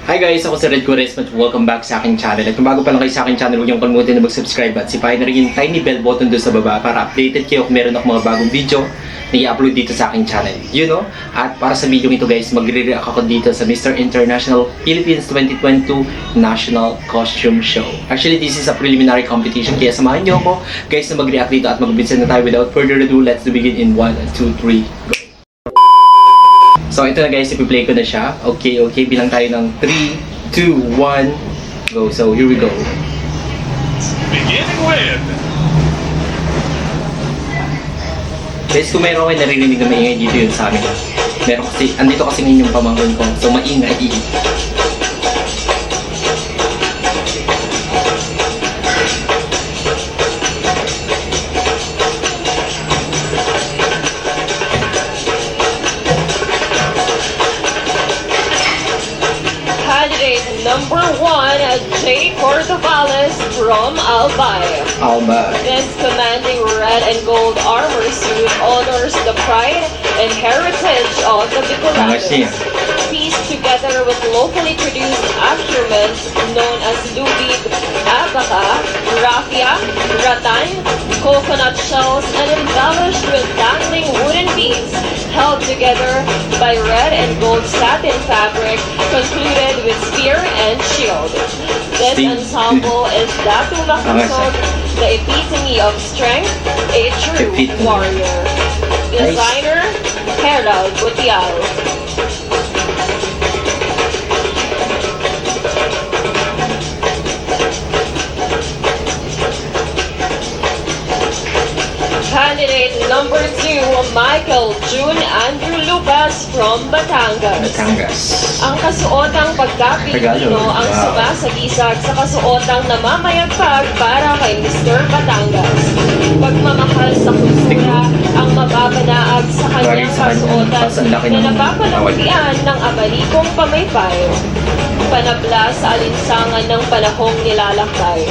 Hi guys, ako si Red Cuaresma at welcome back sa aking channel. At kung bago pa lang kayo sa aking channel, huwag niyong kalimutan na mag-subscribe at sipahin na rin yung tiny bell button doon sa baba para updated kayo kung meron ako mga bagong video na i-upload dito sa aking channel. You know? At para sa video ito guys, magre-react ako dito sa Mr. International Philippines 2022 National Costume Show. Actually, this is a preliminary competition kaya samahan niyo ako guys na mag-react dito at mag-umpisa na tayo. Without further ado, let's begin in 1, 2, 3, go! So ito na guys, ipi-play ko na siya. Okay, bilang tayo ng 3, 2, 1, go. So here we go. Beginning with... Guys, kung meron kayo naririnig na maingay dito yun sa amin. Meron kasi, andito kasi ngayon yung pamangkin ko. So maingay. Number 1, J. Cordovales from Albay. This commanding red and gold armor suit honors the pride and heritage of the Bicolanos. Pieced together with locally produced accoutrements known as lubid, abaca, raffia, rattan, coconut shells, and embellished with dangling wooden beads held together by red and gold satin fabric concluded with spear and shield. This ensemble is Datu Makusog, the epitome of strength, a true warrior. Designer, Herald Butial. Candidate number 2, Michael June Andrew Lucas from Batangas. Ang kasuotang pagka-Pilipino ang sumasagisag sa kasuotang namamayagpag para kay Mr. Batangas. Pagmamahal sa kultura ang mababanaag sa kanyang kasuotan na napapalakian ng abalikong pamaypay. Panabla sa alinsangan ng panahong nilalakbay.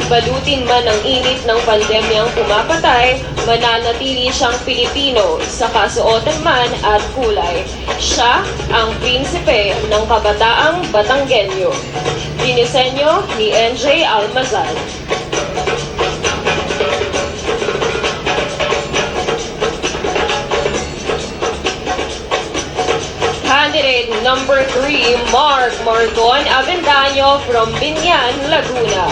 Balutin man ang init ng pandemyang pumapatay, mananatili siyang Pilipino sa kasuotan man at kulay. Siya ang prinsipe ng kabataang Batanggenyo. Dinisenyo ni NJ Almazan. Candidate number 3, Mark Margon Avendaño from Binyan, Laguna.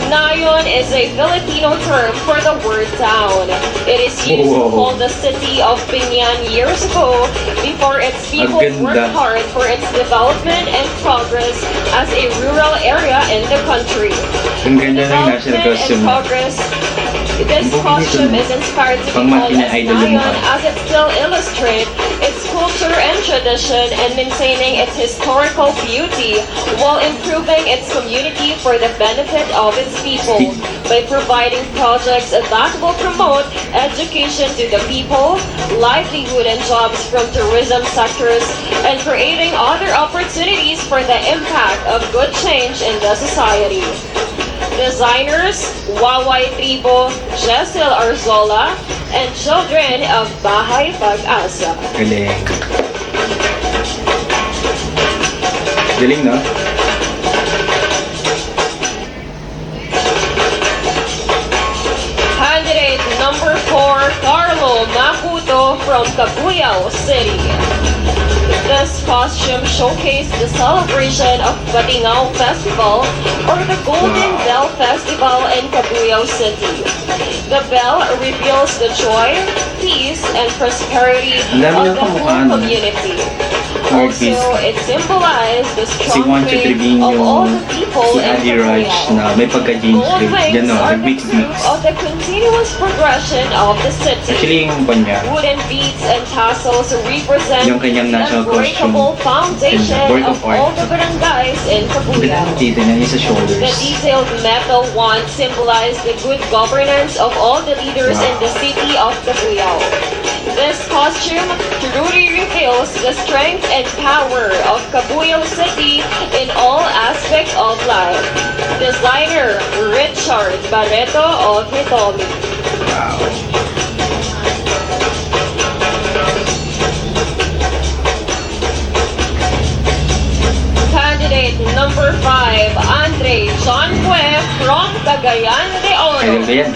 Nayon is a Filipino term for the word town. It is used to call the city of Binyan years ago before its people worked hard for its development and progress as a rural area in the country. Development and progress. This costume is inspired to be called as Nayon as it still illustrates its culture and tradition and maintaining its historical beauty while improving its community for the benefit of its people by providing projects that will promote education to the people, livelihood and jobs from tourism sectors, and creating other opportunities for the impact of good change in the society. Designers, Waway Tribo, Jessel Arzola, and children of Bahay Pag-asa. Galing no? Candidate number 4, Carlo Maputo from Cabuyao City. This costume showcased the celebration of Batingao Festival or the Golden Bell Festival in Cabuyao City. The bell reveals the joy, peace, and prosperity of the whole community. Also, it symbolized the strong faith of all the people in Cabuyao. Gold wings are the proof of the continuous progression of the city. Wooden beads and tassels represent the unbreakable foundation of all the barangays in Cabuyao. The detailed metal wand symbolized the good governance of all the leaders in the city of Cabuyao. This costume truly reveals the strength and power of Cabuyao City in all aspects of life. Designer Richard Barreto of Hitomi. Wow. Ayan.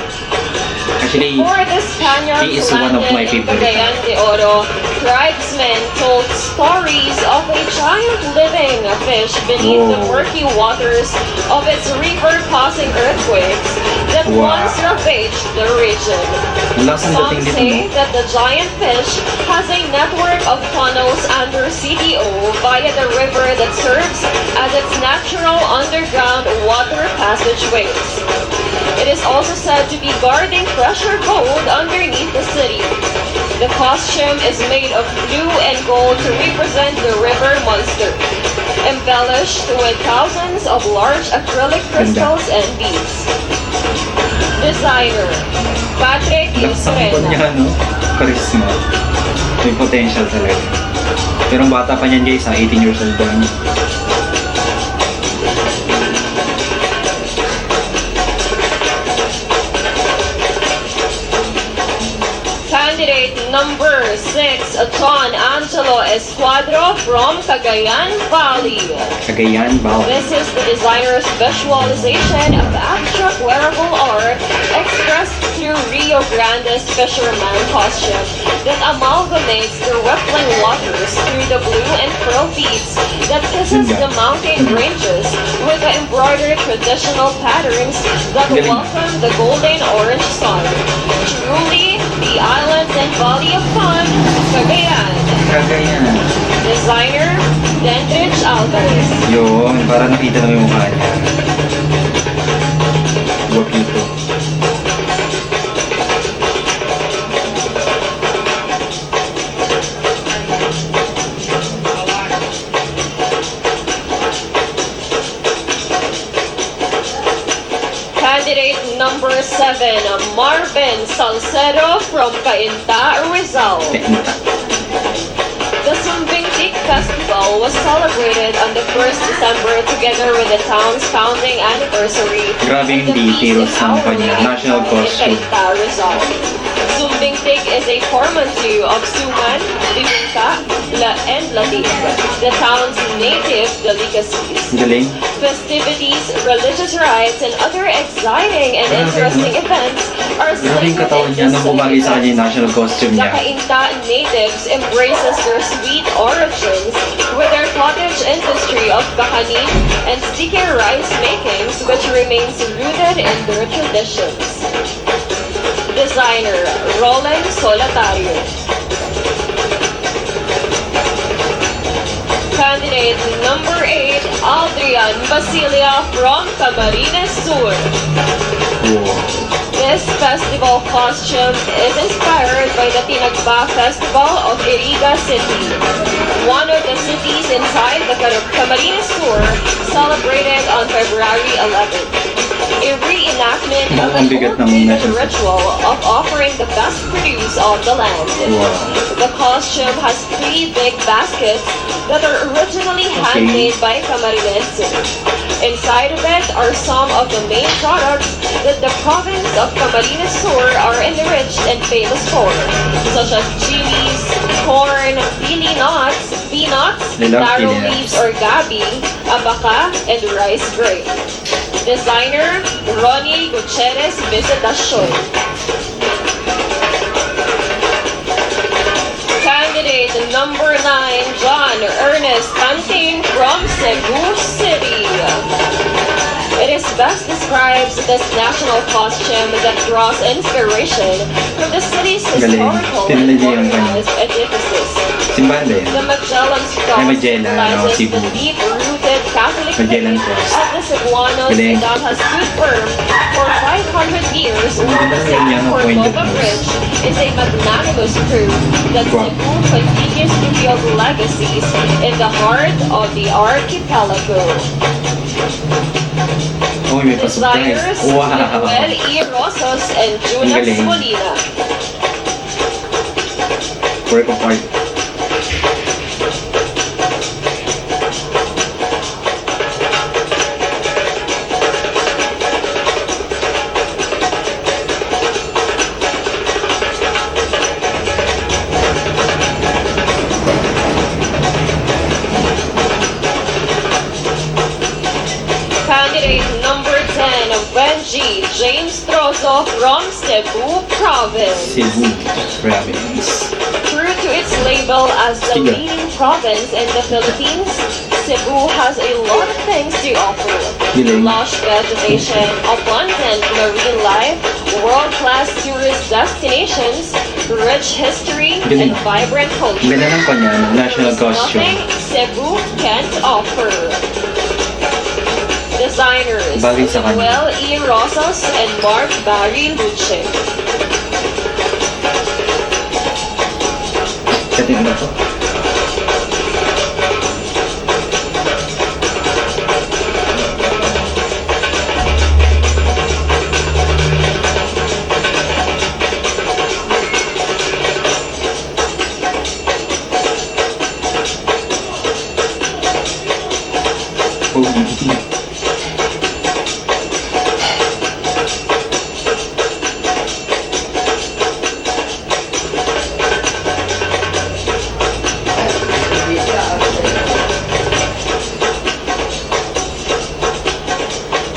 Actually, Before the Spaniards he is one of my landed in favorite. Cagayan de Oro, tribesmen told stories of a giant living fish beneath the Whoa. murky waters of its river causing earthquakes that Wow. once ravaged the region. Ang lakas ng Some dating dito, say no? that the giant fish has a network of tunnels under CDO via the river that serves as its natural underground water passageways. It is also said to be guarding treasure gold underneath the city. The costume is made of blue and gold to represent the river monster, embellished with thousands of large acrylic crystals and beads. Designer, Patrick Lakas ang ipon niya, Insurena. no? Charisma. May potential talaga. Pero ang bata pa niyan guys, 18 years old lang. Candidate number 6, John Angelo Escuadro from Cagayan Valley. Cagayan, Bao. This is the designer's visualization of abstract wearable art expressed through Rio Grande's fisherman costume that amalgamates the rippling waters through the blue and pearl beads that kisses the mountain ranges with the embroidered traditional patterns that Galing. welcome the golden orange sun. Truly, the islands and valley of fun, Cagayan. Cagayan. Designer, Dendrich Alvarez. Yun, para nakita naman yung mukha niya. Guwapito. Candidate number 7, Marvin Salcedo from Cainta, Rizal. Teknika. The Sumbingtik Festival was celebrated on the 1st December together with the town's founding anniversary. Grabe yung and the feast details in ng our kanya. region National in costume. Cainta, Rizal. Sumbingtik is a portmanteau of Suman, Bibingka, and Latik, the town's native delicacies. Galing. Festivities, religious rites, and other exciting and interesting events are Grabe yung slated katawan in niya. Nung bumagi sa kanya yung events. national costume The niya. Cainta natives embraces their sweet origins with their cottage industry of kakanin and sticky rice makings, which remains rooted in their traditions. Designer, Roland Solatario. Candidate number 8, Adrian Basilia from Camarines Sur. Wow. This festival costume is inspired by the Tinagba Festival of Iriga City, one of the cities inside the Camarines Sur, celebrated on February 11th. A reenactment of Ang an bigat old ng pagan message. ritual of offering the best produce of the land. Wow. The costume has 3 big baskets that are originally handmade by Camarines. Inside of it are some of the main products that the province of Camarines Sur are enriched and famous for, such as chilies, corn, pili nuts, peanuts, I love taro peanuts. leaves or gabi, abaca, and rice grain. Designer, Ronnie Gutierrez Visitacion. Candidate number 9, John Ernest Tanting from Cebu City. It is best describes this national costume that draws inspiration from the city's Galing. historical and Tinalagyan ka niya. modernized edifices. Simbahan ba yan? The Magellan's Cross Ay, Magellan, symbolizes Cebu. the deep-rooted Catholic Magellan faith Cross. of the Cebuanos Galing. that has stood firm for 500 years, while Ganda the na yan, Cebu pointed Cordova nose. Bridge is a magnanimous proof that Wow. Cebu continues to build legacies in the heart of the archipelago. Oh, may pa-surprise. Designers, Wow. Manuel E. Rosas and Julius galing. Molina. Work of art. Candidate number 10, Brgy James Trozo Miso from Cebu Province. Cebu Province. True to its label as the Sige. leading province in the Philippines, Cebu has a lot of things to offer. Galing. Lush vegetation, abundant marine life, world-class tourist destinations, rich history, Galing. and vibrant culture. Ganda ng kanya, national There is costume. nothing Cebu can't offer. Designers Bagay sa kanya. Manuel E. Rosas and Mark Barry Luce. Kating ano to? Oh,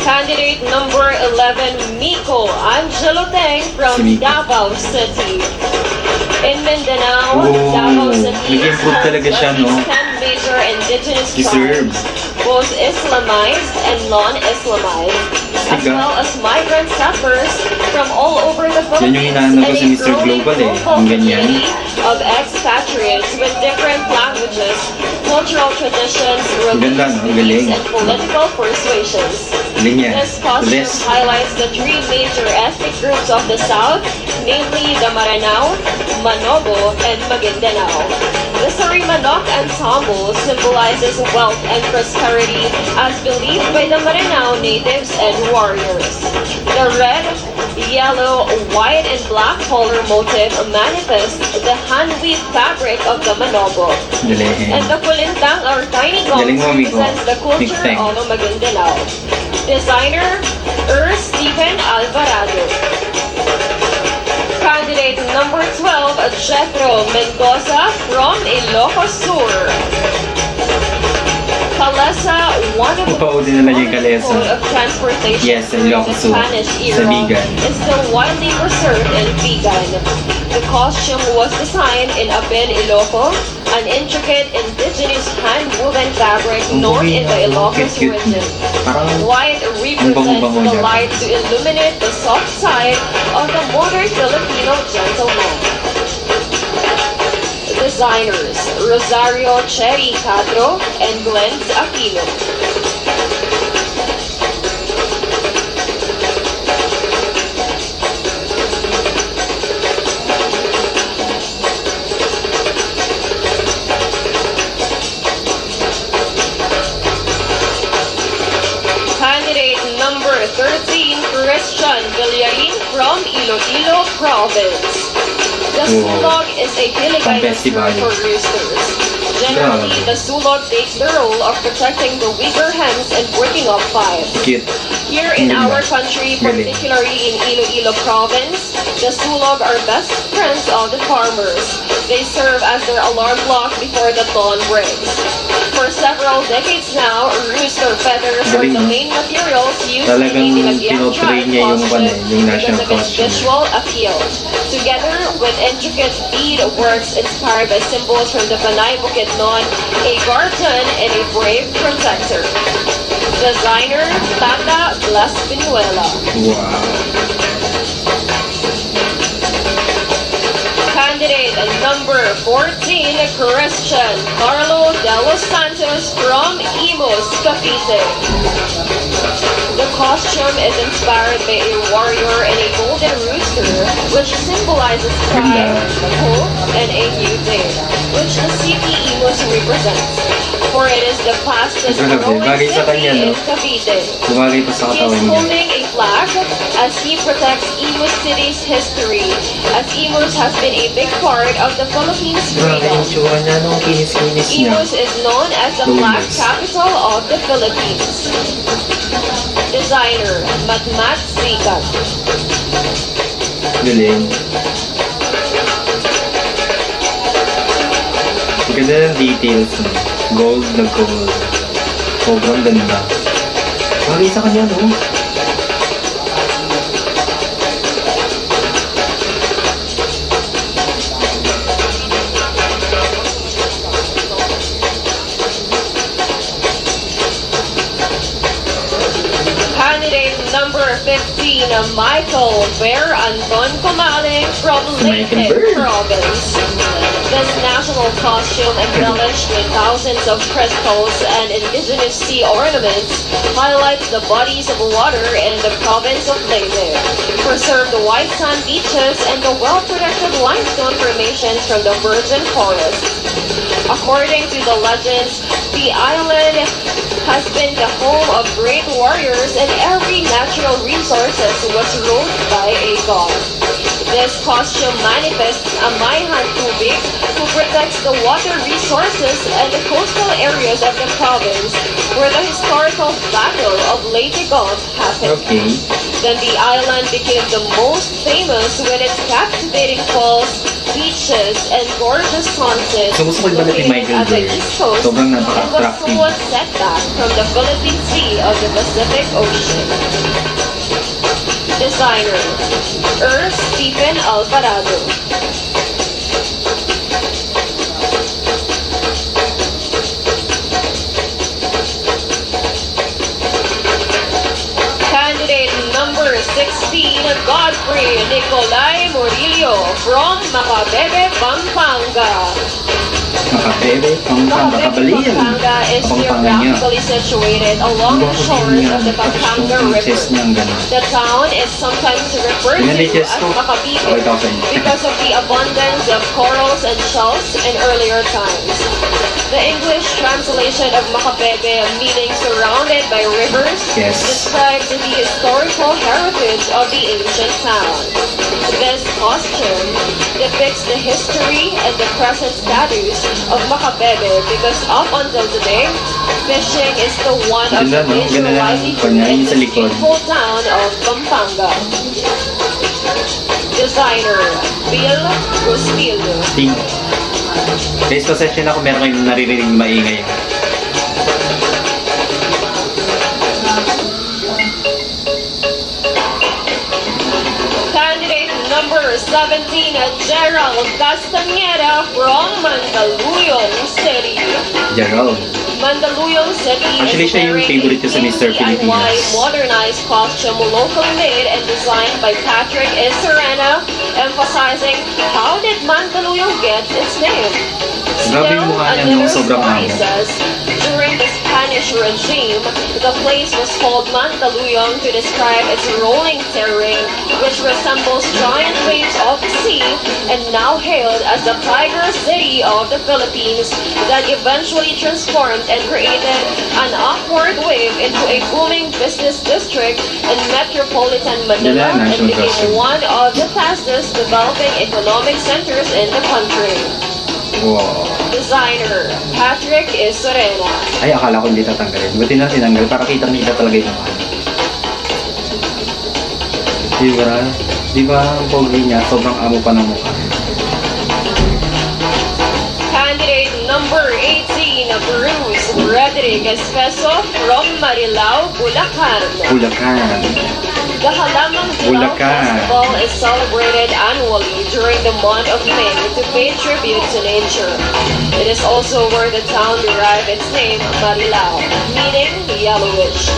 Candidate number 11, Miko Angelo Teng from Si Miko. Davao City. In Mindanao, Oh, Davao City nag-improve has talaga siya, at no? least 10 major indigenous Deserve. tribes, both Islamized and non-Islamized, as Siga. well as migrant settlers from all over the Yan yung Philippines hinahanap ko and sa a Mr. growing Global eh. global Yung ganyan. community of expatriates with different languages, cultural traditions, Ganda, religious no? Galing. beliefs, and political persuasions. Galing yan. This costume List. highlights the three major ethnic groups of the South, namely the Maranao, Manobo, and Maguindanao. The Sari Manok ensemble symbolizes wealth and prosperity as believed by the Maranao natives and warriors. The red, yellow, white, and black color motif manifests the hand-weaved fabric of the Manobo. Galing. And the kulintang or tiny Galing gongs mo, Miko. represents the culture Mixteng. of Maguindanao. Designer, Steven Alvarado. Candidate number 12, Jethro Mendoza from Ilocos Sur. Calesa, one of the Upaw din nila yung Calesa. mode of transportation Yes, in during the Ilocos Sur. Spanish Sa era, Bigan. is still widely preserved in Bigan. The costume was designed in Abel Iloco, an intricate indigenous hand-woven fabric known in the Ilocos Cute. region. Parang White represents bango-bango the niya. light to illuminate the soft side of the modern Filipino gentleman. Designers Rosario Cherry Cadro and Glenn Aquino. Candidate number 13, Christian Villarin from Iloilo Province. The sulog is a Hiligay's Pang-festival. term for roosters. Generally, Grabe. the sulog takes the role of protecting the weaker hens and breaking up fights. cute. Here in Galing our ba? country, Galing. particularly in Iloilo Province, the sulog are best friends of the farmers. They serve as their alarm clock before the dawn breaks. For several decades now, rooster feathers are Galing, the no? main materials used Talagang in the Nilagyan pinoportray niya yung costume yung national because of its costume. visual appeal. Together with intricate bead works inspired by symbols from the Panay Bukidnon, a guardian and a brave protector. Designer Tata Blas Pinuela. Wow. Candidate number 14, Christian Carlo de los Santos from Imus, Cavite. The costume is inspired by a warrior and a golden rooster, which symbolizes pride, hope, and a new day, which the city Imus represents. For it is the fastest Grabe, growing bagay sa city kanya, no? in Cavite. Bumagay pa sa He is katawan niya. holding a flag as he protects Imus City's history, as Imus has been a big part of the Philippines' Grabe freedom. yung tsura niya, no? Kinis-kinis niya. Imus is known as the Black Capital of the Philippines. Designer, Matmat Sikat. Galing. Ang ganda ng details, no? Gold na gold. Sobrang ganda. Bagay sa kanya, no? 15, Michael Bear Anton Kumaling from Michael Leyte Bear. Province. This national costume embellished with thousands of crystals and indigenous sea ornaments highlights the bodies of water in the province of Leyte, preserved the white sand beaches and the well-protected limestone formations from the virgin forest. According to the legends, the island has been the home of great warriors and every natural resources was ruled by a god. This costume manifests a Mayhan Tubig who protects the water resources and the coastal areas of the province where the historical Battle of Leyte Gulf happened. Okay. Then the island became the most famous with its captivating falls, beaches, and gorgeous sunsets So, gusto ko ibalik ni Michael at the Bear. east coast. Sobrang It was napaka-attractive. somewhat set back from the Philippine Sea of the Pacific Ocean. Designer, Stephen Alvarado. Candidate number 16, Godfrey Nicolay Murillo from Macabebe, Pampanga. Makabebe, makabalian. Pampanga is Pampanga niya. geographically situated along the shores of the Pampanga River. Chest niya ang gano'n. The town is sometimes referred to Tingnan ni as Chess ko. Macabebe Okay, ito sa inyo. because of the abundance of corals and shells in earlier times. The English translation of Macabebe, meaning surrounded by rivers, Yes. describes the historical heritage of the ancient town. This costume depicts the history and the present status of Macabebe because up until today, fishing is the one of the Ganda, no? major Ganda na livelihood kanya, in yung sa the likod. beautiful town of Pampanga. Designer, Bill Ruspildo. Ting. Guys, pasensya na kung meron kayong naririnig maingay. Candidate number 17, Gerald Castañeda from Mandaluyong City. Gerald. Mandaluyong City Actually, is siya yung wearing favorite ko sa a Mr. DIY Pilipinas. modernized costume locally made and designed by Patrick Eserena, emphasizing how did Mandaluyong get its name. Grabe yung mukha niya nung sobrang story amo. says, during the Spanish regime, the place was called Mandaluyong to describe its rolling terrain, which resembles giant waves of the sea, and now hailed as the Tiger City of the Philippines, that eventually transformed and created an upward wave into a booming business district in metropolitan Manila Dala, and national became costume. one of the fastest developing economic centers in the country. Wow. Designer, Patrick Eserena. Ay, akala ko hindi tatanggalin. Buti na tinanggal para kitang-kita talaga yung mukha. Diba? Diba ang pogi niya? Sobrang amo pa ng mukha. Candidate number 18, Bruce Rodriguez Peso from Marilao, Bulacan. Bulacan. The Halamang Hilal Bulacan. Festival is celebrated annually during the month of May to pay tribute to nature. It is also where the town derived its name, Marilao, meaning yellowish.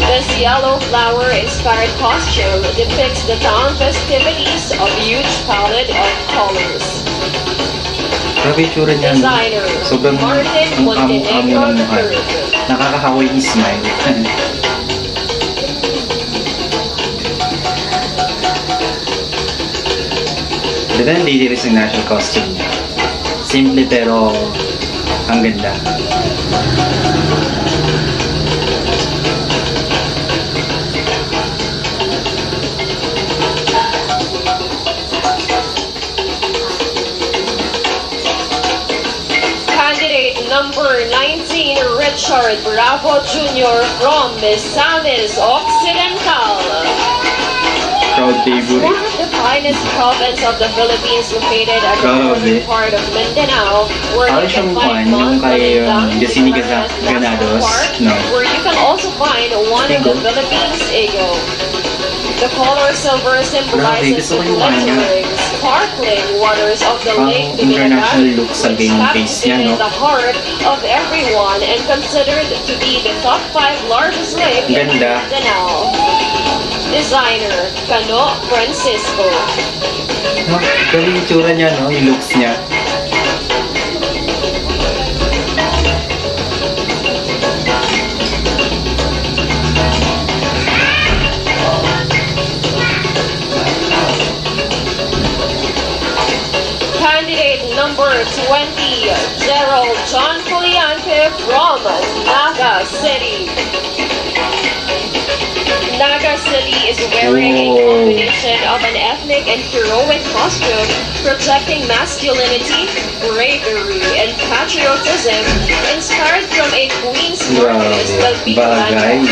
This yellow flower-inspired costume depicts the town festivities of huge palette of colors. Grabe yung tsura niya. Designer, Sobrang Martin ang amo-amo Montenegro ng mukha. III. Nakaka-Hawaii smile. Ganda ng daily resignation costume niya. Simple pero ang ganda. Candidate number 19, Richard Bravo Jr. from Misamis Occidental. Proud favorite. One of the finest province of the Philippines located at the Grabe. northern part of Mindanao, where Parang you can siyang find kwan, yung Mount kay, Balintang, Yasini Guimaras National Granados, Park, no? where you can also find one of the Eagle. Philippines eagle. The color silver symbolizes gusto ko the yung kanya. glittering, sparkling waters of the Pang Lake international Titilagan, look sa which game face niya, captivated no? the heart of everyone and considered to be the top 5 largest lake in Ganda. Mindanao. Designer, Cano Francisco. No? Pero yung itsura niya, no? Yung looks niya. Candidate number 20, Gerald John Poliante from Naga City. Naga City is wearing a combination of an ethnic and heroic costume projecting masculinity, bravery, and patriotism inspired from a Queen's Marvelous del Pico Bagay.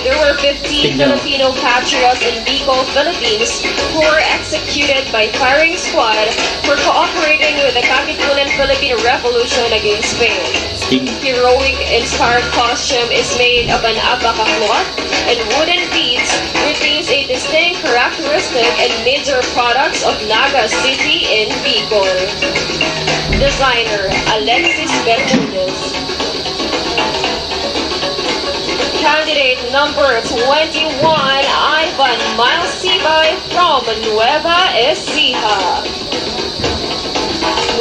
There were 15 Filipino patriots in Bicol, Philippines who were executed by firing squad for cooperating with the Katipunan Philippine Revolution against Spain. Heroic inspired costume is made of an abaca cloth and wooden beads, retains a distinct characteristic and major products of Naga City in Bicol. Designer, Alexis Bermudez. Candidate number 21, Ivan Malsibay from Nueva Ecija.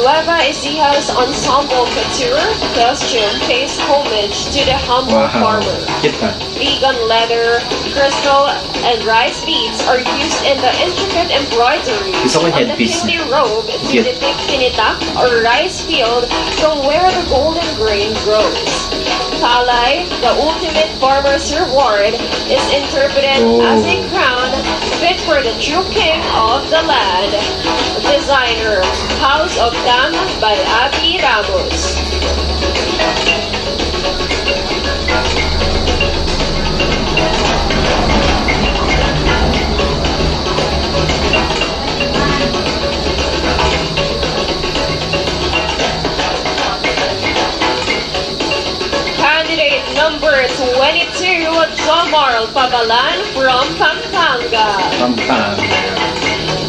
Nueva Ecija's ensemble couture costume pays homage to the humble farmer. Kita. Vegan leather, crystal, and rice beads are used in the intricate embroidery Gusto ko yung on the headpiece kingly niya. robe to Cute. depict tinitak or rice field from where the golden grain grows. Talay, the ultimate farmer's reward, is interpreted as a crown fit for the true king of the land. Designer, House of Dam by Abby Ramos. Candidate number 22, Jomarl Pabalan from Pampanga.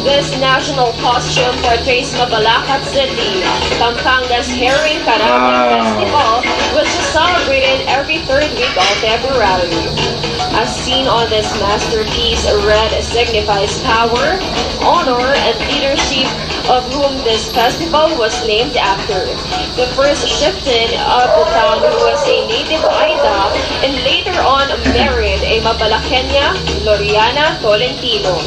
This national costume portrays Mabalacat City, Pampanga's Herring Karawan Festival, which is celebrated every third week of February. As seen on this masterpiece, red signifies power, honor, and leadership, of whom this festival was named after. The first chieftain of the town was a native Aida and later on married a Mabalakenya, Loriana Tolentino.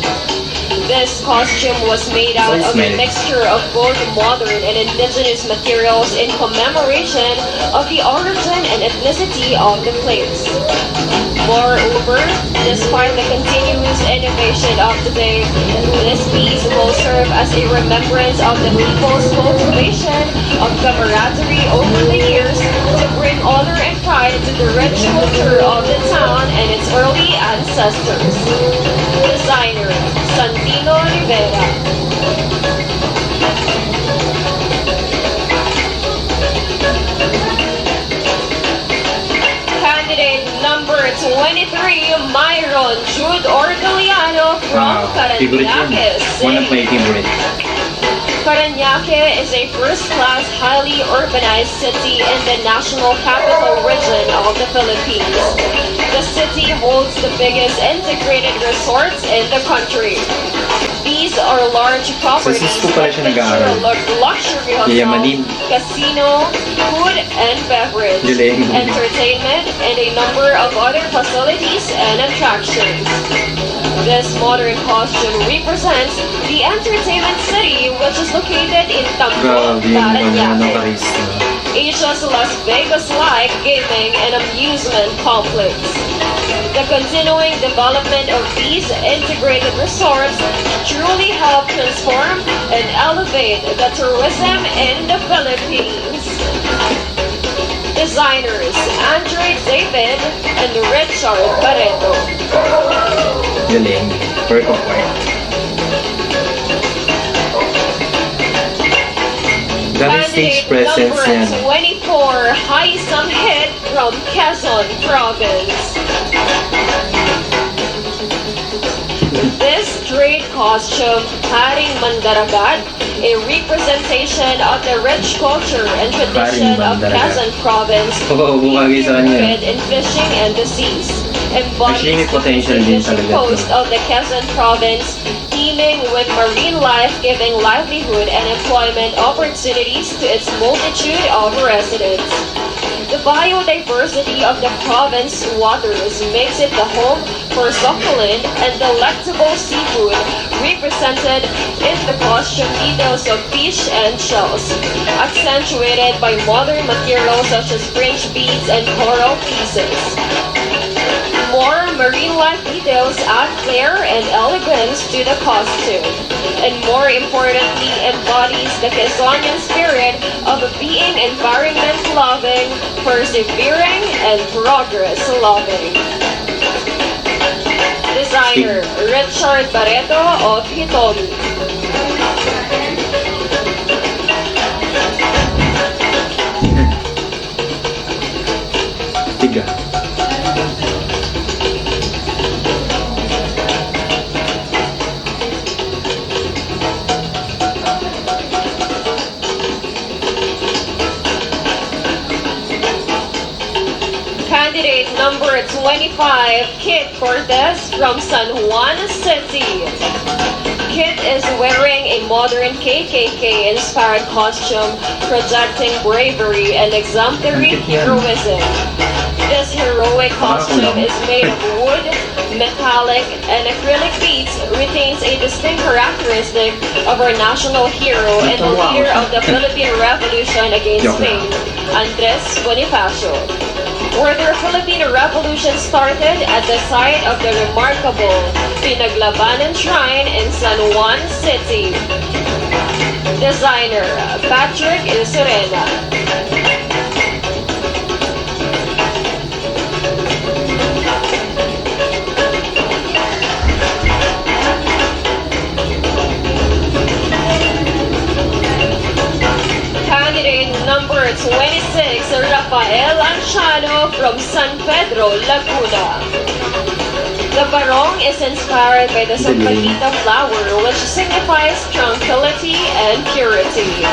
This costume was made out of a mixture of both modern and indigenous materials in commemoration of the origin and ethnicity of the place. Moreover, despite the continuous innovation of today, this piece will serve as a remembrance of the people's cultivation of camaraderie over the years to bring honor and pride to the rich culture of the town and its early ancestors. Designer, Santino Rivera. Candidate number 23, Myron Jude Orgaliano from Parañaque City. One of my favorite. Parañaque is a first-class, highly urbanized city in the national capital region of the Philippines. The city holds the biggest integrated resorts in the country. These are large properties that feature luxury hotels, casino, food and beverage, entertainment, and a number of other facilities and attractions. This modern costume represents the entertainment city, which is located in Tambo, Parañaque, Asia's Las Vegas-like gaming and amusement complex. The continuing development of these integrated resorts truly help transform and elevate the tourism in the Philippines. Designers Andre David and Richard Barreto. Galing. Work of art. Dami stage presence Candidate yan. number 24, Haisam Hit from Quezon Province. This trade costume, Haring Mandaragad, a representation of the rich culture and tradition of Quezon Province, Bumagay sa kanya. in fishing and the seas. Actually, may embodies the potential din fishing talaga coast to. of the Quezon province, teeming with marine life, giving livelihood and employment opportunities to its multitude of residents. The biodiversity of the province waters makes it the home for succulent and delectable seafood represented in the costume details of fish and shells, accentuated by modern materials such as French beads and coral pieces. More marine life details add flair and elegance to the costume, and more importantly embodies the Quezonian spirit of being environment-loving, persevering, and progress-loving. Designer Richard Barreto of Hitomi. Tiga. Candidate number 25, Kit Cortez from San Juan City. Kit is wearing a modern KKK-inspired costume projecting bravery and exemplary heroism. This heroic costume is made of wood, metallic, and acrylic beads, retains a distinct characteristic of our national hero and the leader of the Philippine Revolution against Spain, Andres Bonifacio. Where the Philippine Revolution started at the site of the remarkable Pinaglabanan Shrine in San Juan City. Designer Patrick Isurena. Candidate number 26, Rafael Anjohn from San Pedro, Laguna. The barong is inspired by the sampaguita flower, which signifies tranquility and purity.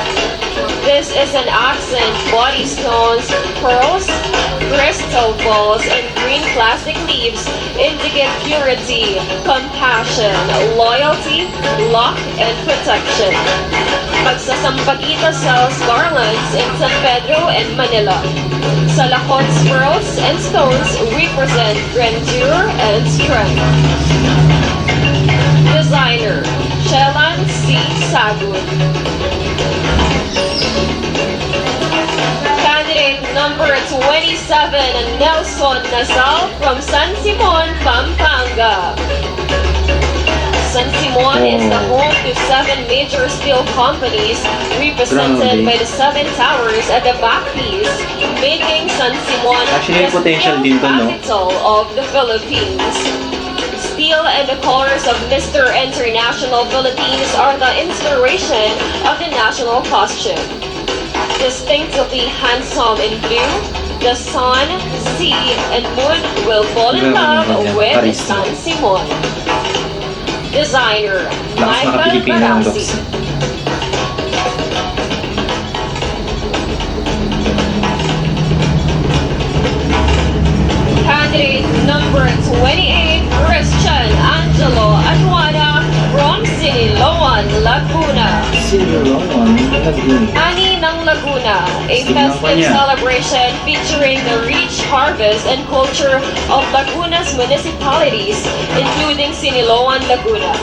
This is an accent body stones, pearls, crystal balls, and green plastic leaves indicate purity, compassion, loyalty, luck, and protection. Magsasampaguita sells garlands in San Pedro and Manila. Salacon's pearls and stones represent grandeur and strength. Designer Chelan C. Sagun. Candidate number 27, Nelson Nazal from San Simon, Pampanga. San Simon is the home to 7 major steel companies represented by the 7 towers at the back piece, making San Simon Actually, the potential steel din to, no? capital of the Philippines. Steel and the colors of Mr. International Philippines are the inspiration of the national costume. Distinctively handsome in blue, the sun, sea, and moon will fall in love with San Simon. Designer Lakas Michael naka-Pilipino ang Barasi. docs. Candidate number 28, Christian Angelo Aduana from Siniloan, Laguna. Siniloan, Laguna. Ani ng Laguna, a Sinigang pa festive niya. celebration featuring the rich harvest and culture of Laguna's municipalities, including Siniloan, Laguna.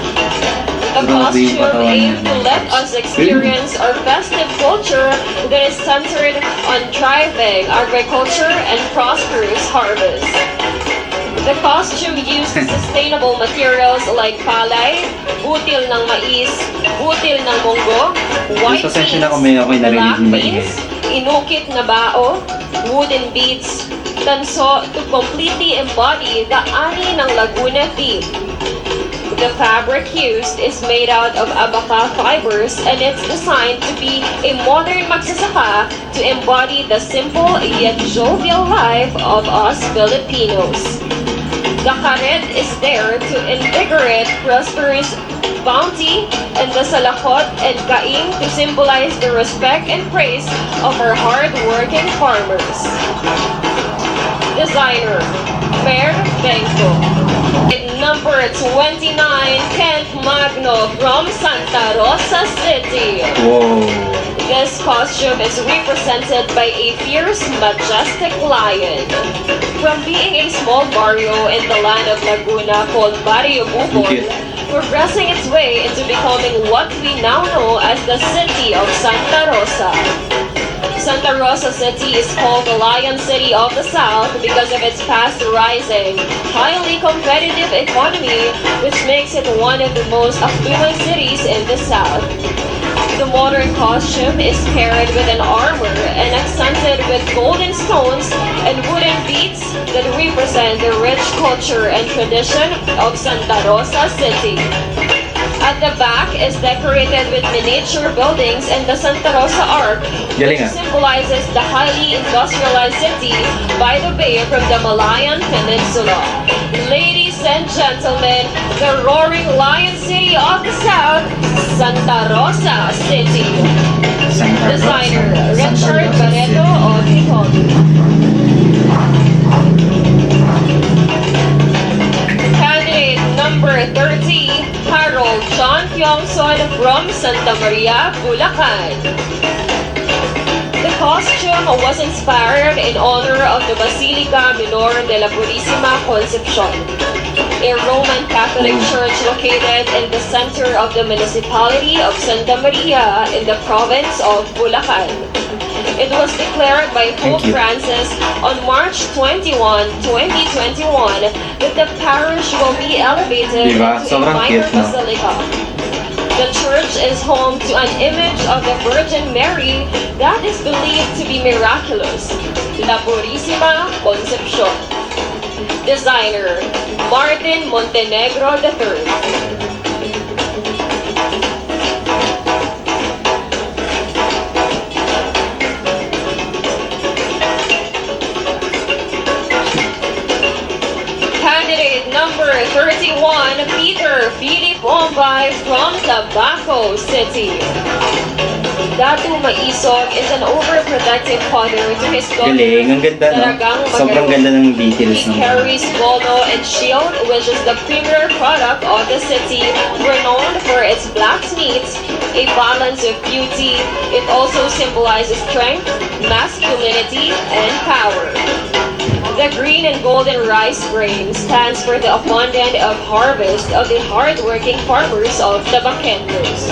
The Grabe yung costume katawan aims niya. to let us experience our festive culture that is centered on thriving agriculture and prosperous harvest. The costume used sustainable materials like palay, butil ng mais, butil ng munggo, white Pasensya beans, na kung may ako'y narinig black yung beans, inukit na bao, wooden beads, tanso to completely embody the Ani ng Laguna theme. The fabric used is made out of abaca fibers and it's designed to be a modern magsasaka to embody the simple yet jovial life of us Filipinos. The karet is there to invigorate prosperous bounty, and the salakot and kaing to symbolize the respect and praise of our hard-working farmers. Designer, Perfecto. At number 29, Kent Magno from Santa Rosa City. Wow. This costume is represented by a fierce, majestic lion. From being a small barrio in the land of Laguna called Barrio Bukol, Cute. progressing its way into becoming what we now know as the city of Santa Rosa. Santa Rosa City is called the Lion City of the South because of its fast rising, highly competitive economy, which makes it one of the most affluent cities in the South. The modern costume is paired with an armor and accented with golden stones and wooden beads that represent the rich culture and tradition of Santa Rosa City. At the back is decorated with miniature buildings and the Santa Rosa Arc, Galing which symbolizes the highly industrialized city by the bay from the Malayan Peninsula. Ladies and gentlemen, the roaring lion city of the South, Santa Rosa City. Designer, Richard Barreto of Icon. Candidate number 30, Harold John Kyongson from Santa Maria, Bulacan. The costume was inspired in honor of the Basilica Minor de la Purísima Concepcion, a Roman Catholic church located in the center of the municipality of Santa Maria in the province of Bulacan. It was declared by Pope Francis on March 21, 2021 that the parish will be elevated Diba? into a Sobrang minor cute, no? basilica. The church is home to an image of the Virgin Mary that is believed to be miraculous, La Purísima Concepcion. Designer, Martin Montenegro III. Candidate number 31, Peter Philip Bombay from Tabaco City. Datu Maisog is an overprotective father to his daughter. Galing, ang ganda, no? Talagang Sobrang magaling. ganda ng details He ng carries bolo and shield, which is the premier product of the city, renowned for its black meat, a balance of beauty. It also symbolizes strength, masculinity, and power. The green and golden rice grain stands for the abundant of harvest of the hardworking farmers of Tabaqueños.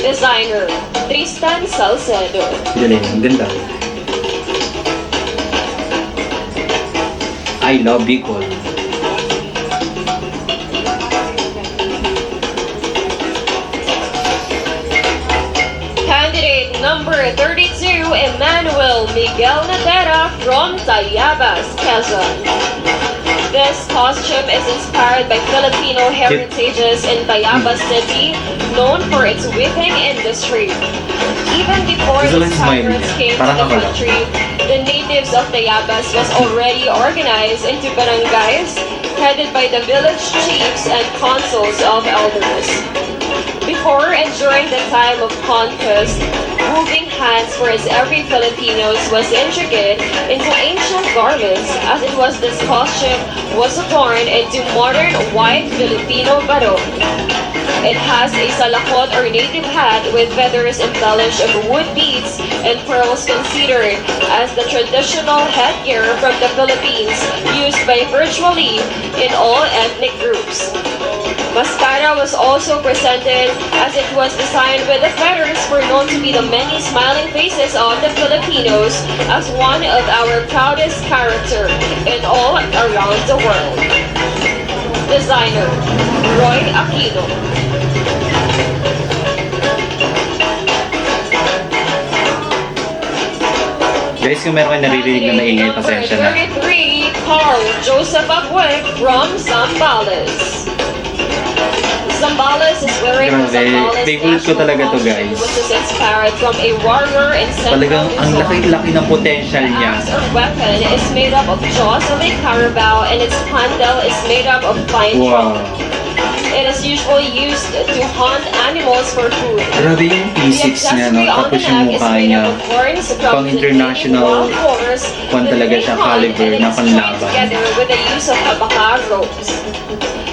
Designer, Tristan Salcedo. Galing, ang ganda. I love Bicol. Candidate number 32, Emmanuel Miguel Natera from Tayabas, Quezon. This costume is inspired by Filipino heritages in Tayabas City, known for its whipping industry. Even before Gusto the lang smile migrants niya. came to Parang the ako lang. country, the natives of Tayabas was already organized into barangays, headed by the village chiefs and councils of elders. Before and during the time of conquest, moving hands for its every Filipinos was intricate into ancient garments, as it was this costume was adorned into modern white Filipino barong. It has a salakot or native hat with feathers embellished of wood beads and pearls, considered as the traditional headgear from the Philippines, used by virtually in all ethnic groups. Mascara was also presented, as it was designed with the feathers were known to be the many smiling faces of the Filipinos as one of our proudest character in all around the world. Designer, Roy Aquino. Guys, kung meron kayo naririnig na maingay, pasensya na. Number 33, Carl Joseph Abuek from Zambales. Zambales is wearing the Grabe. Zambales Favorite ko talaga to, guys. which is inspired from a warrior in Central Talagang ang Luzon. laki-laki ng potential The niya. axe or weapon is made up of jaws of a carabao, and its handle is made up of pine Wow. trunk. It is usually used to hunt animals for food. Grabe yung The P6 niya, no? accessory on the Tapos yung neck is mukha made niya. up of horns from Pang the international wild boars kwan that talaga they siya, hunt, caliber and it na is joined panlaban. together with the use of a bahag ropes.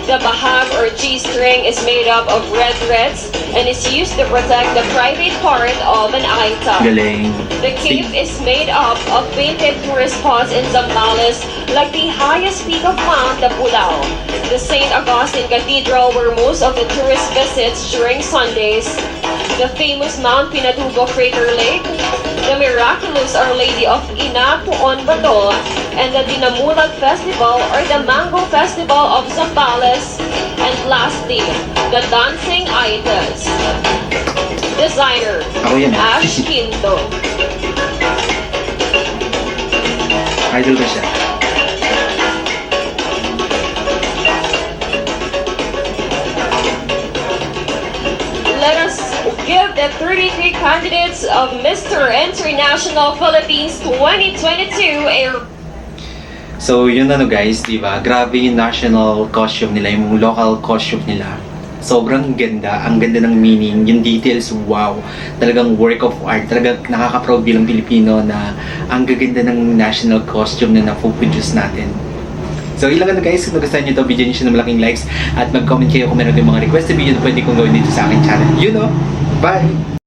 The bahag or G-string is made up of red threads and is used to protect the private part of an item. Galing. The cave is made up of painted tourist spots in Zambales, like the highest peak of Mount Dabulao, the St. Augustine Cathedral where most of the tourists visits during Sundays, the famous Mount Pinatubo Crater Lake, the miraculous Our Lady of Inapuon Bato, and the Dinamulag Festival or the Mango Festival of Zambales, and lastly, the Dancing Idols. Designer, Ako yan. Ash Quinto. Idol ko siya. Let us give the 33 candidates of Mr. International Philippines 2022 a So, yun guys, di ba? Grabe yung national costume nila, yung local costume nila. Sobrang ganda, ang ganda ng meaning, yung details, wow. Talagang work of art, talagang nakaka-proud bilang Pilipino na ang gaganda ng national costume na napuproduce natin. So, ilang guys, kung nagustuhan nyo ito, bigyan nyo siya ng malaking likes at mag-comment kayo kung meron kayong mga requested video na pwede kong gawin dito sa aking channel. Bye!